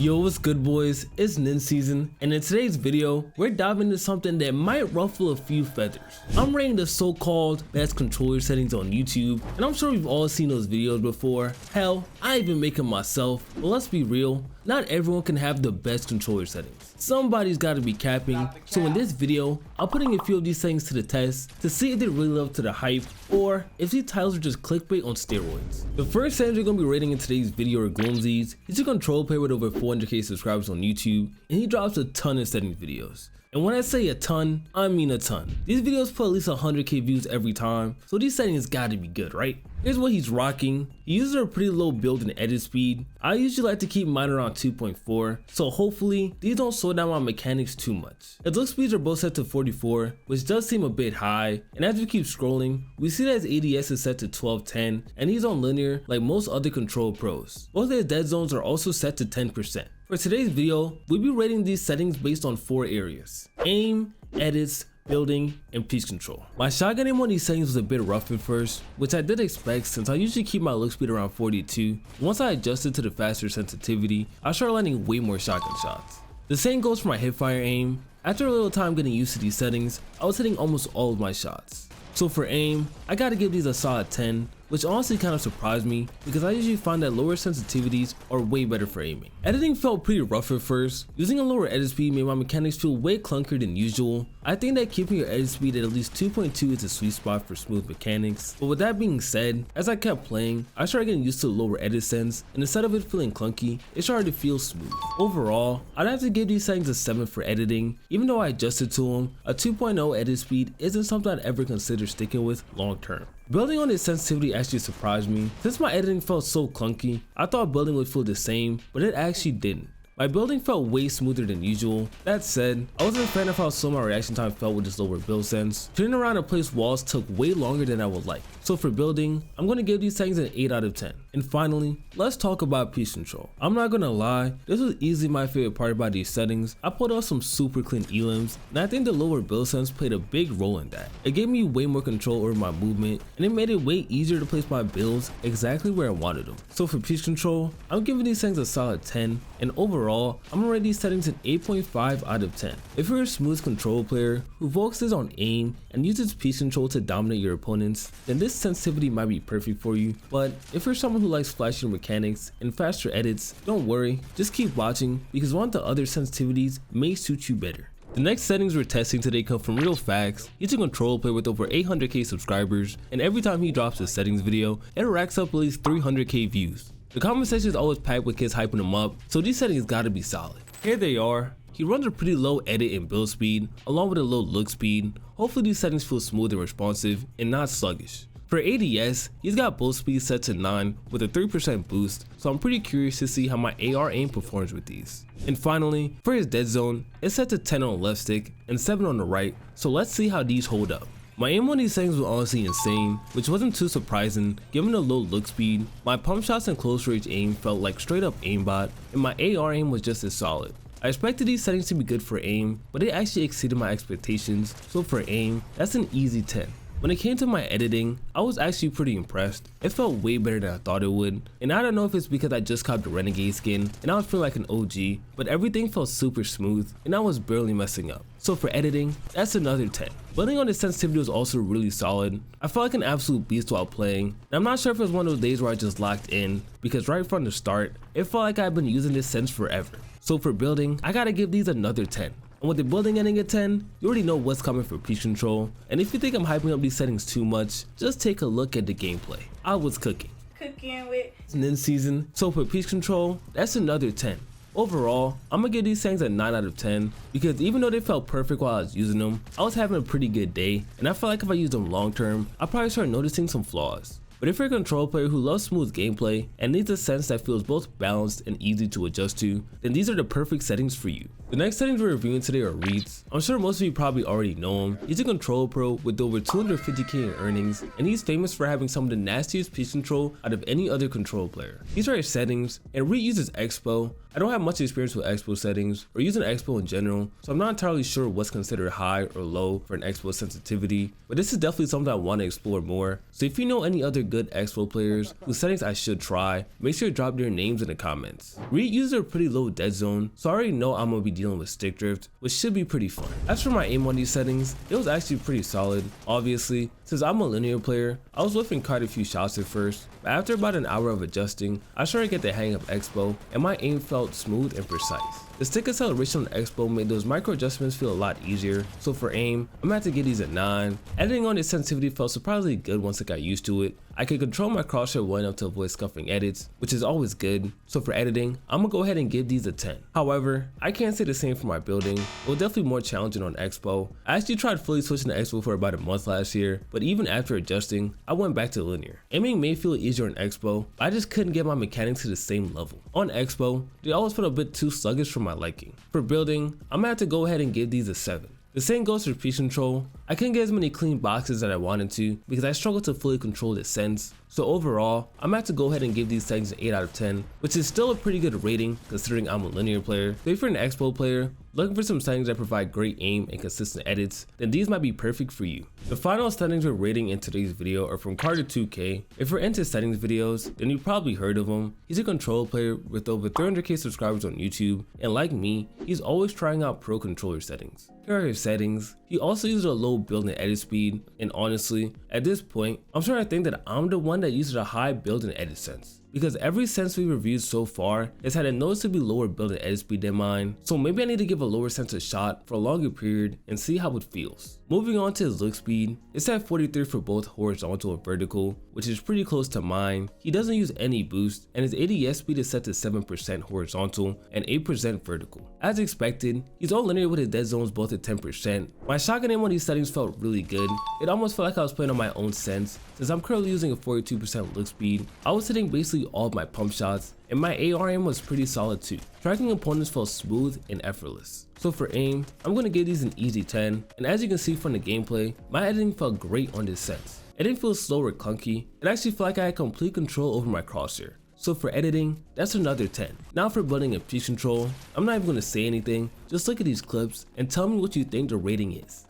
Yo, what's good boys, it's NinjSZN, and in today's video, we're diving into something that might ruffle a few feathers. I'm rating the so-called best controller settings on YouTube, and I'm sure we've all seen those videos before. Hell, I even make them myself, but let's be real, not everyone can have the best controller settings. Somebody's gotta be capping, so in this video, I'm putting a few of these settings to the test to see if they really live up to the hype, or if these titles are just clickbait on steroids. The first settings we're gonna be rating in today's video are gloomzy's. He's a control player with over 400k subscribers on YouTube, and he drops a ton of settings videos. And when I say a ton, I mean a ton. These videos put at least 100k views every time, so these settings gotta be good, right? Here's what he's rocking. He uses a pretty low build and edit speed. I usually like to keep mine around 2.4, so hopefully these don't slow down my mechanics too much. His look speeds are both set to 44, which does seem a bit high, and as we keep scrolling, we see that his ADS is set to 1210, and he's on linear like most other control pros. Both his dead zones are also set to 10%. For today's video, we'll be rating these settings based on 4 areas: aim, edits, building, and piece control. My shotgun aim on these settings was a bit rough at first, which I did expect since I usually keep my look speed around 42. Once I adjusted to the faster sensitivity, I started landing way more shotgun shots. The same goes for my hipfire aim. After a little time getting used to these settings, I was hitting almost all of my shots. So for aim, I gotta give these a solid 10, which honestly kind of surprised me because I usually find that lower sensitivities are way better for aiming. Editing felt pretty rough at first. Using a lower edit speed made my mechanics feel way clunkier than usual. I think that keeping your edit speed at least 2.2 is a sweet spot for smooth mechanics. But with that being said, as I kept playing, I started getting used to the lower edit sense, and instead of it feeling clunky, it started to feel smooth. Overall, I'd have to give these settings a 7 for editing. Even though I adjusted to them, a 2.0 edit speed isn't something I'd ever consider sticking with long term. Building on its sensitivity actually surprised me. Since my editing felt so clunky, I thought building would feel the same, but it actually didn't. My building felt way smoother than usual. That said, I wasn't a fan of how slow my reaction time felt with this lower build sense. Turning around and place walls took way longer than I would like. So for building, I'm going to give these settings an 8 out of 10. And finally, let's talk about piece control. I'm not gonna lie, this was easily my favorite part about these settings. I pulled off some super clean elims, and I think the lower build sense played a big role in that. It gave me way more control over my movement, and it made it way easier to place my builds exactly where I wanted them. So for piece control, I'm giving these settings a solid 10, and overall, I'm gonna rate these settings an 8.5 out of 10. If you're a smooth control player who focuses on aim and uses piece control to dominate your opponents, then this sensitivity might be perfect for you. But if you're someone who likes flashier mechanics and faster edits, don't worry, just keep watching because one of the other sensitivities may suit you better. The next settings we're testing today come from realfax. He's a control player with over 800k subscribers, and every time he drops a settings video, it racks up at least 300k views. The comment section is always packed with kids hyping him up, so these settings gotta be solid. Here they are. He runs a pretty low edit and build speed, along with a low look speed. Hopefully these settings feel smooth and responsive, and not sluggish. For ADS, he's got both speeds set to 9 with a 3% boost, so I'm pretty curious to see how my AR aim performs with these. And finally, for his dead zone, it's set to 10 on the left stick and 7 on the right, so let's see how these hold up. My aim on these settings was honestly insane, which wasn't too surprising given the low look speed. My pump shots and close range aim felt like straight up aimbot, and my AR aim was just as solid. I expected these settings to be good for aim, but it actually exceeded my expectations, so for aim, that's an easy 10. When it came to my editing, I was actually pretty impressed. It felt way better than I thought it would, and I don't know if it's because I just copped the Renegade skin and I was feeling like an OG, but everything felt super smooth and I was barely messing up. So for editing, that's another 10. Building on the sensitivity was also really solid. I felt like an absolute beast while playing, and I'm not sure if it was one of those days where I just locked in, because right from the start, it felt like I've been using this sense forever. So for building, I gotta give these another 10. And with the building ending at 10, you already know what's coming for piece control. And if you think I'm hyping up these settings too much, just take a look at the gameplay. I was cooking. Cooking with NinjSZN. So for piece control, that's another 10. Overall, I'm gonna give these settings a 9 out of 10 because even though they felt perfect while I was using them, I was having a pretty good day, and I felt like if I used them long term, I'd probably start noticing some flaws. But if you're a control player who loves smooth gameplay and needs a sense that feels both balanced and easy to adjust to, then these are the perfect settings for you. The next settings we're reviewing today are reets. I'm sure most of you probably already know him. He's a control pro with over 250k in earnings, and he's famous for having some of the nastiest pitch control out of any other control player. He's right at settings, and reet uses expo. I don't have much experience with expo settings or using expo in general, so I'm not entirely sure what's considered high or low for an expo sensitivity, but this is definitely something I want to explore more. So if you know any other good expo players whose settings I should try, make sure to drop their names in the comments. Reet uses a pretty low dead zone, so I already know I'm going to be dealing with stick drift, which should be pretty fun. As for my aim on these settings, it was actually pretty solid. Obviously, since I'm a linear player, I was whiffing quite a few shots at first, but after about an hour of adjusting, I started to get the hang of expo, and my aim felt smooth and precise. The stick acceleration on expo made those micro adjustments feel a lot easier, so for aim, I'm gonna have to get these at 9. Editing on this sensitivity felt surprisingly good once I got used to it. I could control my crosshair well enough to avoid scuffing edits, which is always good, so for editing, I'm gonna go ahead and give these a 10. However, I can't say the same for my building. It was definitely more challenging on expo. I actually tried fully switching to expo for about a month last year, but even after adjusting, I went back to linear. Aiming may feel easier on expo, but I just couldn't get my mechanics to the same level. On expo, they always felt a bit too sluggish for my liking. For building, I'm gonna have to go ahead and give these a 7. The same goes for pitch control. I couldn't get as many clean boxes that I wanted to because I struggled to fully control the sense. So overall, I'm gonna have to go ahead and give these settings an 8 out of 10, which is still a pretty good rating considering I'm a linear player. So if you're an expo player looking for some settings that provide great aim and consistent edits, then these might be perfect for you. The final settings we're rating in today's video are from Carter2K. If you're into settings videos, then you've probably heard of him. He's a control player with over 300k subscribers on YouTube, and like me, he's always trying out pro controller settings. Here are his settings. He also uses a low build and edit speed, and honestly, at this point, I'm starting to think that I'm the one that uses a high build and edit sense, because every sense we reviewed so far has had a noticeably lower build and edit speed than mine, so maybe I need to give a lower sense a shot for a longer period and see how it feels. Moving on to his look speed, it's at 43 for both horizontal and vertical, which is pretty close to mine. He doesn't use any boost, and his ADS speed is set to 7% horizontal and 8% vertical. As expected, he's all linear with his dead zones both at 10%. My shotgun aim on these settings felt really good. It almost felt like I was playing on my own sense. Since I'm currently using a 42% look speed, I was hitting basically all of my pump shots, and my AR aim was pretty solid too. Tracking opponents felt smooth and effortless. So for aim, I'm going to give these an easy 10, and as you can see from the gameplay, my editing felt great on this sense. It didn't feel slow or clunky, it actually felt like I had complete control over my crosshair. So for editing, that's another 10. Now for building and pitch control, I'm not even going to say anything, just look at these clips and tell me what you think the rating is.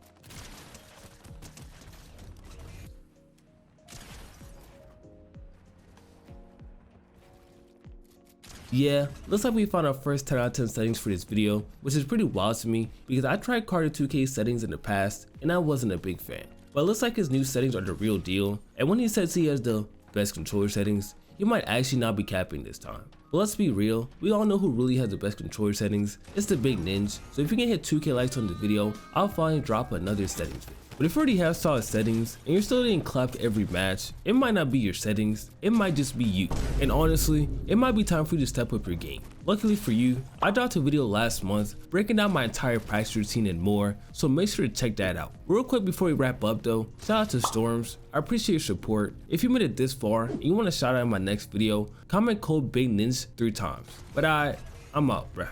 Yeah, looks like we found our first 10 out of 10 settings for this video, which is pretty wild to me because I tried Carter2K settings in the past and I wasn't a big fan. But it looks like his new settings are the real deal, and when he says he has the best controller settings, he might actually not be capping this time. But let's be real, we all know who really has the best controller settings. It's the big Ninj, so if you can hit 2k likes on the video, I'll finally drop another settings video. But if you already have solid settings and you're still getting clapped every match, it might not be your settings, it might just be you. And honestly, it might be time for you to step up your game. Luckily for you, I dropped a video last month breaking down my entire practice routine and more, so make sure to check that out. Real quick before we wrap up though, shout out to Storms, I appreciate your support. If you made it this far and you want a shout out in my next video, comment code BIGNINJ 3 times. But I'm out, bruh.